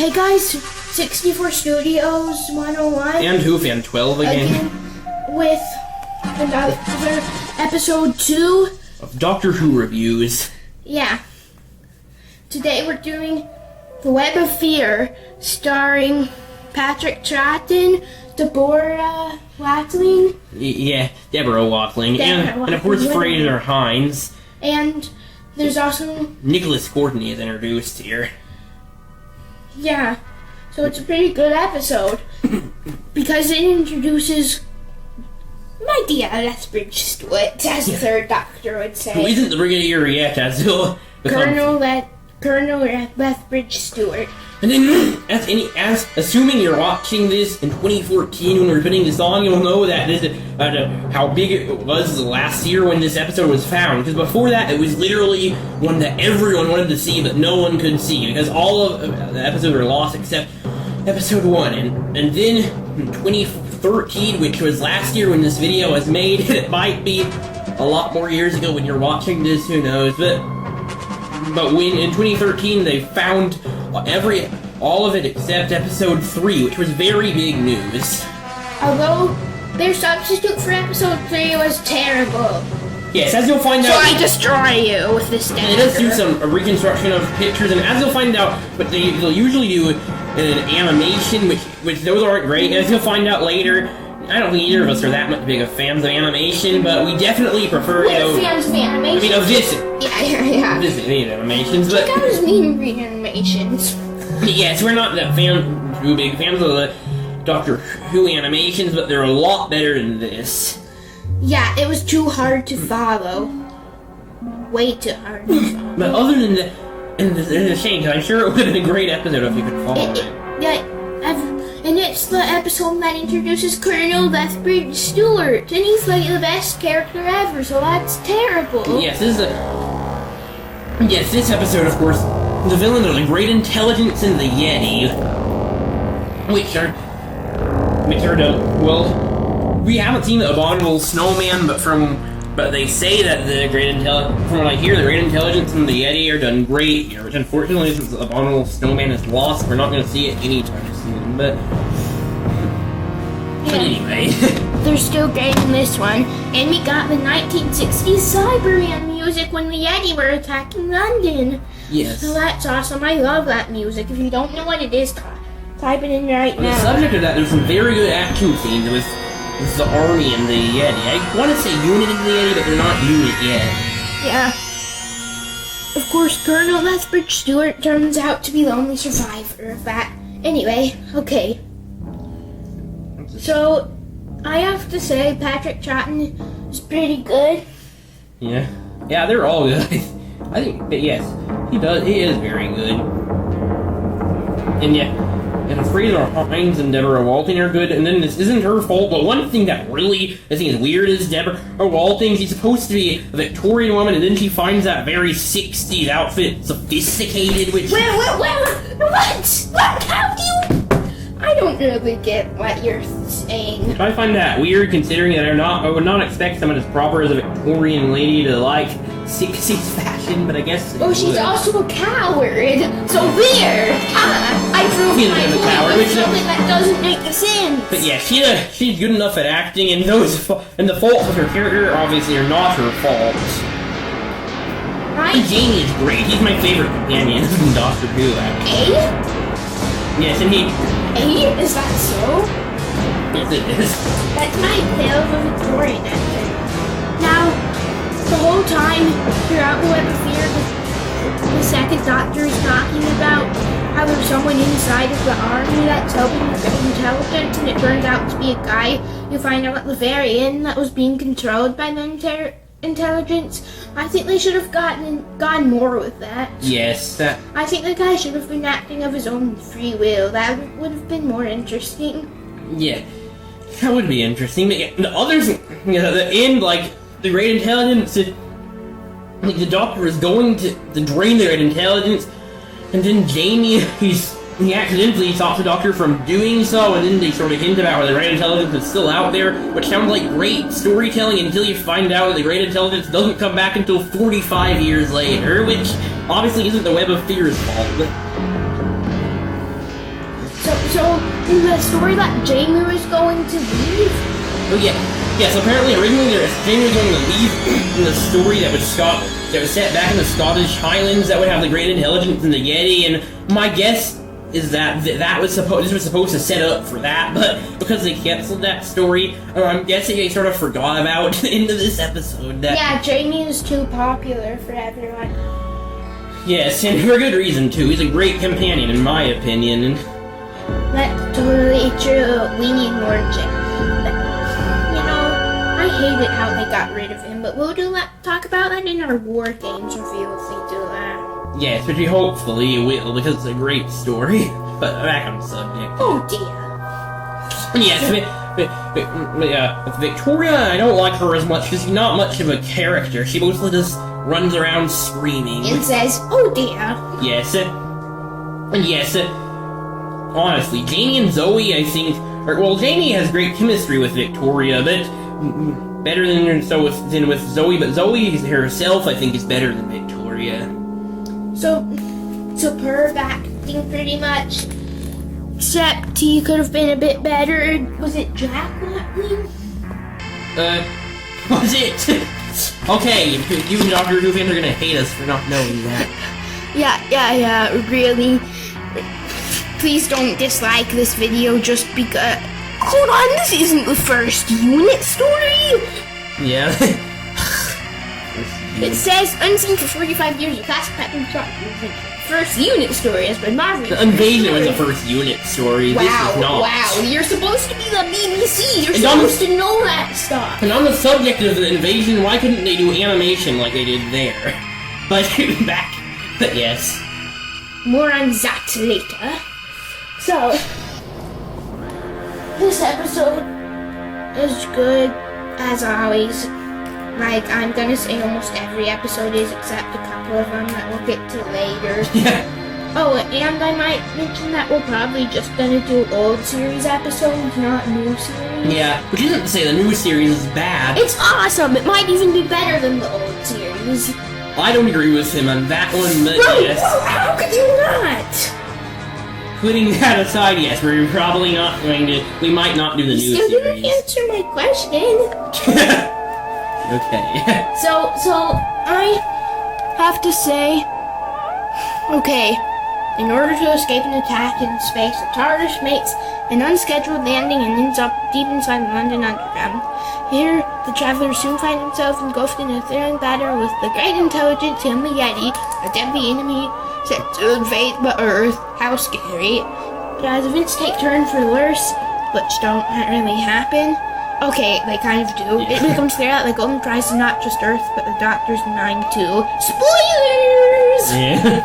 Hey guys, 64 Studios 101. And WhoFan 12 again. With another episode 2 of Doctor Who reviews. Yeah. Today we're doing The Web of Fear, starring Patrick Troughton, Deborah Watling. Yeah, Deborah Watling. And of course Fraser Hines. And there's also Nicholas Courtney is introduced here. Yeah, so it's a pretty good episode because it introduces my dear Lethbridge Stewart, as the third Doctor would say. Who isn't the Brigadier yet, as he'll Colonel Lethbridge Stewart. And then, as assuming you're watching this in 2014 when we're putting this on, you'll know that this how big it was last year when this episode was found. Because before that, it was literally one that everyone wanted to see, but no one could see because all of the episodes were lost except episode 1. And then in 2013, which was last year when this video was made, it might be a lot more years ago when you're watching this. Who knows? But when in 2013 they found all of it except episode 3, which was very big news. Although their substitute for episode 3 was terrible. Yes, as you'll find out. So I destroy you with this dagger. It does do some reconstruction of pictures, and as you'll find out, but they'll usually do an animation, which those aren't great. As you'll find out later, I don't think either of us are that much big of fans of animation, but we definitely prefer, We're fans of animation. I mean, of this. Yeah. Disney animations, but you guys mean animations. Yes, we're not too big fans of the Doctor Who animations, but they're a lot better than this. Yeah, it was too hard to follow. Way too hard to follow. But other than that, and it's a shame, because I'm sure it would have been a great episode if you could follow it. And it's the episode that introduces Colonel Lethbridge Stewart, and he's like the best character ever, so that's terrible. Yes, this episode, of course, the villains are the Great Intelligence and the Yeti, which are well, we haven't seen the Abominable Snowman, but they say that the Great Intelligence, from what I hear, the Great Intelligence and the Yeti are done great here, which unfortunately, since the Abominable Snowman is lost, we're not going to see it anytime soon, but anyway. They're still great in this one, and we got the 1960s Cyberian music when the Yeti were attacking London. Yes. So that's awesome. I love that music. If you don't know what it is, type it in right now. On the subject of that, there's some very good action scenes with the army and the Yeti. I want to say Unit and the Yeti, but they're not Unit yet. Yeah. Of course, Colonel Lethbridge Stewart turns out to be the only survivor of that. Anyway, okay. So, I have to say Patrick Troughton is pretty good. Yeah, they're all good. I think, but yes, he is very good. And Fraser Hines and Deborah Watling are good, and then this isn't her fault, but one thing that really I think is weird is Deborah Watling, she's supposed to be a Victorian woman, and then she finds that very 60s outfit sophisticated, which... What? How do you... I don't really get what you're saying. I find that weird, considering that I would not expect someone as proper as a Victorian lady to like 60s fashion, but I guess. Oh, she's also a coward. So weird. I proved my point with something that doesn't make sense. But yeah, she's good enough at acting, and the faults of her character obviously are not her faults. Right? Jamie is great. He's my favorite companion in Doctor Who. Actually. Yes, and he. Is that so? Yes, it is. That's my tale of a Victorian actor. Now, the whole time throughout the Web of Fear, the second Doctor is talking about how there's someone inside of the army that's helping with intelligence, and it turns out to be a guy you find out at the very end that was being controlled by the intelligence. I think they should have gone more with that. Yes, I think the guy should have been acting of his own free will. That would have been more interesting. Yeah, that would be interesting. But yeah, the others, the end, like the Great Intelligence, like the Doctor is going to drain their intelligence, and then Jamie, he accidentally stops the Doctor from doing so, and then they sort of hint about how the Great Intelligence is still out there, which sounds like great storytelling until you find out that the Great Intelligence doesn't come back until 45 years later, which obviously isn't the Web of Fear's fault. So, in the story that Jamie was going to leave, Oh yeah. Yes, apparently originally Jamie was going to leave in the story that was set back in the Scottish Highlands that would have the Great Intelligence and the Yeti, and my guess is that this was supposed to set up for that, but because they canceled that story, I'm guessing they sort of forgot about into this episode. yeah, Jamie is too popular for everyone. Yes, and for good reason too. He's a great companion in my opinion. That's totally true. We need more Jamie. But, I hated how they got rid of him, but we'll talk about that in our War Games review if we do that. Yes, which we hopefully will, because it's a great story. But back on the subject. Oh dear. Yes, with Victoria, I don't like her as much because she's not much of a character. She mostly just runs around screaming. And says, oh dear. Yes. Honestly, Jamie and Zoe, I think... Jamie has great chemistry with Victoria, but... better than with Zoe, but Zoe herself, I think, is better than Victoria. So perv acting pretty much. Except he could have been a bit better. Was it Jack Watling? Was it? Okay, you and Dr. Who fans are gonna hate us for not knowing that. Yeah, really. Please don't dislike this video just because... Hold on, this isn't the first unit story! Yeah. It says, unseen for 45 years, a classic pattern first unit story has been marvelous. The Invasion was the first unit story. This is not. Wow, you're supposed to be the BBC. You're supposed to know that stuff. And on the subject of the Invasion, why couldn't they do animation like they did there? But yes. More on that later. So, this episode is good as always. Like, I'm gonna say almost every episode is, except a couple of them that we'll get to later. Yeah. Oh, and I might mention that we're probably just gonna do old series episodes, not new series. Yeah, which isn't to say the new series is bad. It's awesome! It might even be better than the old series. I don't agree with him on that one, but yes. How could you not? Putting that aside, yes, we're probably not going to... We might not do the new Still series. didn't answer my question. Okay. So I have to say, okay, in order to escape an attack in space, the TARDIS makes an unscheduled landing and ends up deep inside the London Underground. Here, the travelers soon find themselves engulfed in a thrilling battle with the Great Intelligence and the Yeti, a deadly enemy set to invade the Earth. How scary. But as events take turn for the worse, which don't really happen, okay, they kind of do. It becomes clear that the Golden Prize is not just Earth, but the Doctor's mind too. Spoilers! Yeah.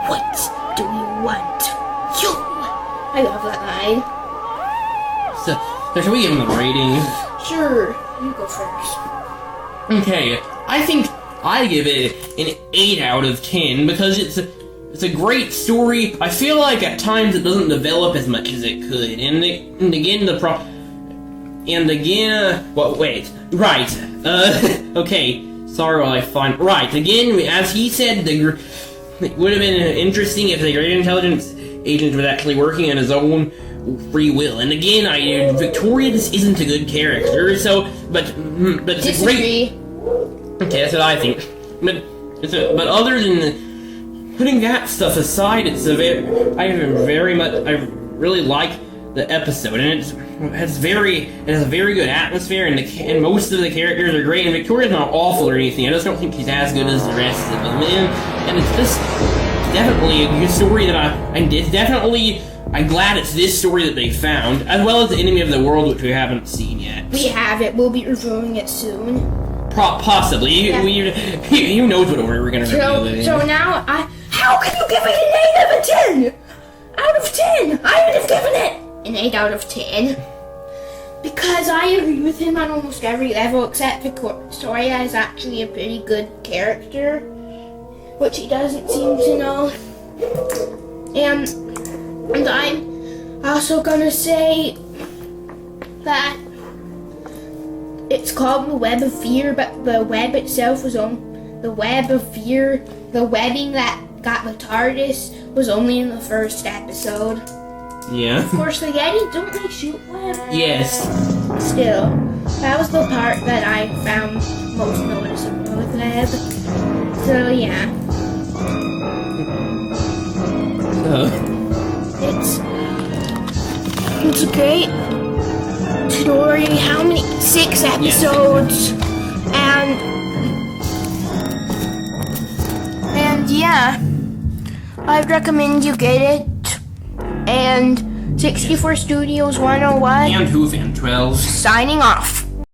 What do you want? You! I love that line. So should we give him a rating? Sure, you go first. Okay, I think I give it an 8 out of 10 because it's a great story. I feel like at times it doesn't develop as much as it could, okay. Sorry while I find right again. As he said, it would have been interesting if the Great Intelligence agent was actually working on his own free will. And again, Victoria just isn't a good character. So, but it's a great. Okay, that's what I think. But other than putting that stuff aside, I really like the episode, and it has a very good atmosphere, and most of the characters are great. And Victoria's not awful or anything. I just don't think she's as good as the rest of them. And it's just definitely a good story I'm glad it's this story that they found, as well as the Enemy of the World, which we haven't seen yet. We have it. We'll be reviewing it soon. Possibly. Yeah. Who knows what order we're gonna review it in. So now how can you give it an 8 out of 10? Out of 10! I would have given it an 8 out of 10. Because I agree with him on almost every level, except Victoria is actually a pretty good character, which he doesn't seem to know. And I'm also gonna say that it's called the Web of Fear, but the web itself was on the Web of Fear. The webbing that got the TARDIS was only in the first episode. Yeah. Of course, spaghetti don't they shoot web? Yes. Still, that was the part that I found most noticeable with web. So yeah, it's a great story. How many? 6 episodes, and yeah, I'd recommend you get it. And 64 Studios 101 And Who Fan 12. signing off.